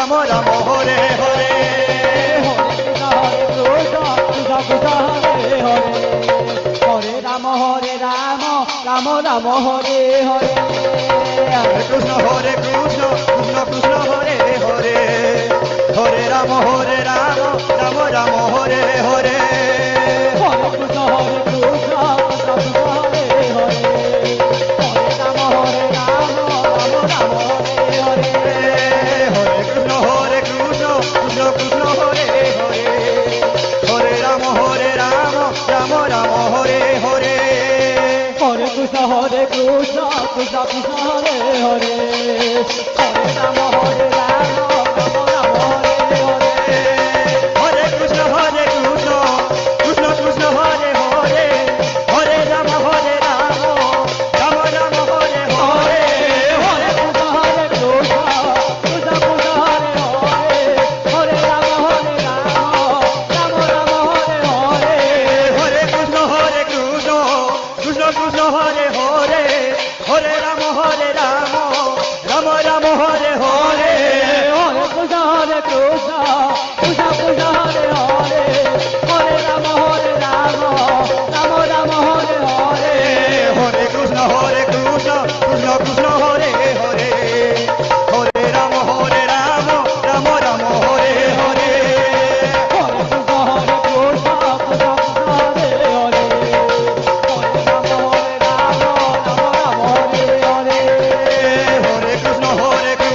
Ram Ram Hare Hare Hare Ram Ram Ram Hare Hare Hare Krishna Krishna Krishna Hare Hare Hare Ram Ram Ram Hare Hare Hare Krishna Krishna Krishna Hare Hare Hare Ram Ram Ram Hare Hare Hare Krishna Krishna Krishna Hare Hare Hare Ram Ram Ram Hare Hare Hare Krishna Krishna Krishna Krishna Hare Hare Hare Ram Ram Ram Hare Hare Hare Krishna Krishna Krishna Krishna Hare Hare Hare Ram Ram Ram Hare Hare Hare Krishna Krishna Krishna Krishna Hare Hare Hare Ram Ram Ram Hare Hare Hare Krishna Krishna Krishna Krishna Hare Hare Hare Ram Ram Ram Hare Hare Hare Krishna Krishna Krishna Krishna Hare Hare Hare Ram Ram Ram Hare Hare Hare Krishna Krishna Krishna Krishna Hare Hare Hare Ram Ram Ram Hare Hare Hare Krishna Krishna Krishna Krishna Hare Hare Hare Ram Ram Ram Hare Hare Hare Krishna Krishna Krishna Krishna Hare Hare Hare Ram Ram Hare Hare Hare Krishna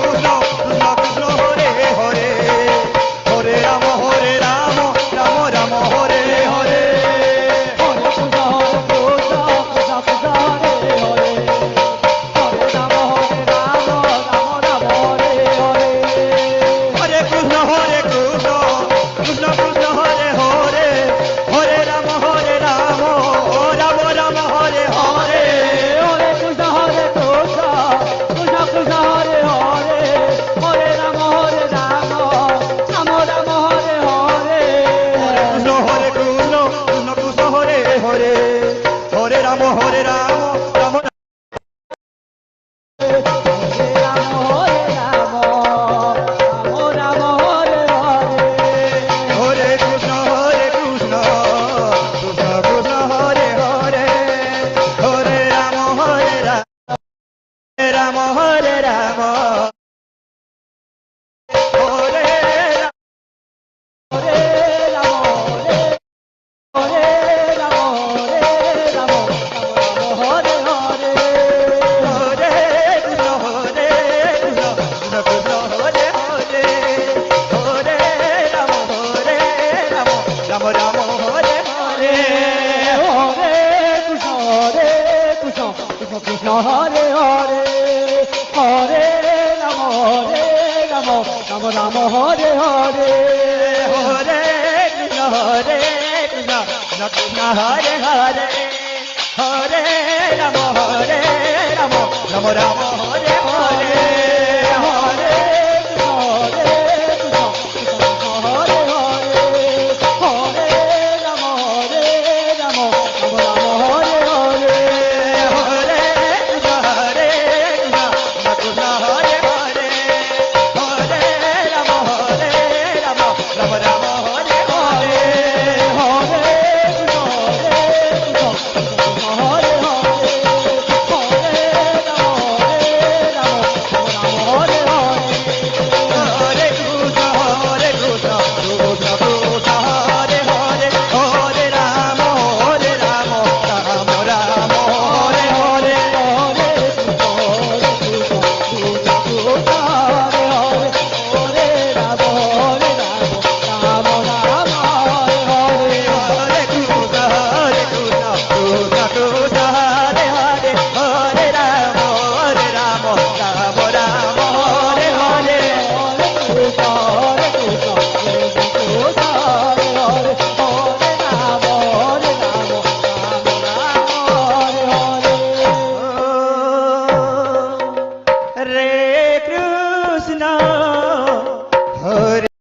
Krishna Krishna Krishna Hare Hare Hare Ram Ram Hare Hare Hare Krishna Krishna Krishna Hare Hare Hare Ram Ram Ram Hare Hare Hare Krishna Krishna Krishna Krishna Hare Hare Hare Ram Ram Ram Hare Hare Krishna Krishna Krishna Krishna Hare Hare Hare Ram Ram Hare Ram Ram Ram Hare Hare Hare Krishna Krishna Krishna Krishna Hare Hare Hare Ram Ram Hare Ram Hare Hare Ram Hare Ram Hare Ram Ram Hare Hare Hare Krishna Krishna Krishna Hare Hare Hare Ram Ram Ram Hare Hare Hare Krishna Krishna Krishna Krishna Hare Hare Hare Ram Ram Ram Hare Hare Hare Krishna Krishna Krishna Hare Hare Hare Ram Ram Ram Hare Hare Hare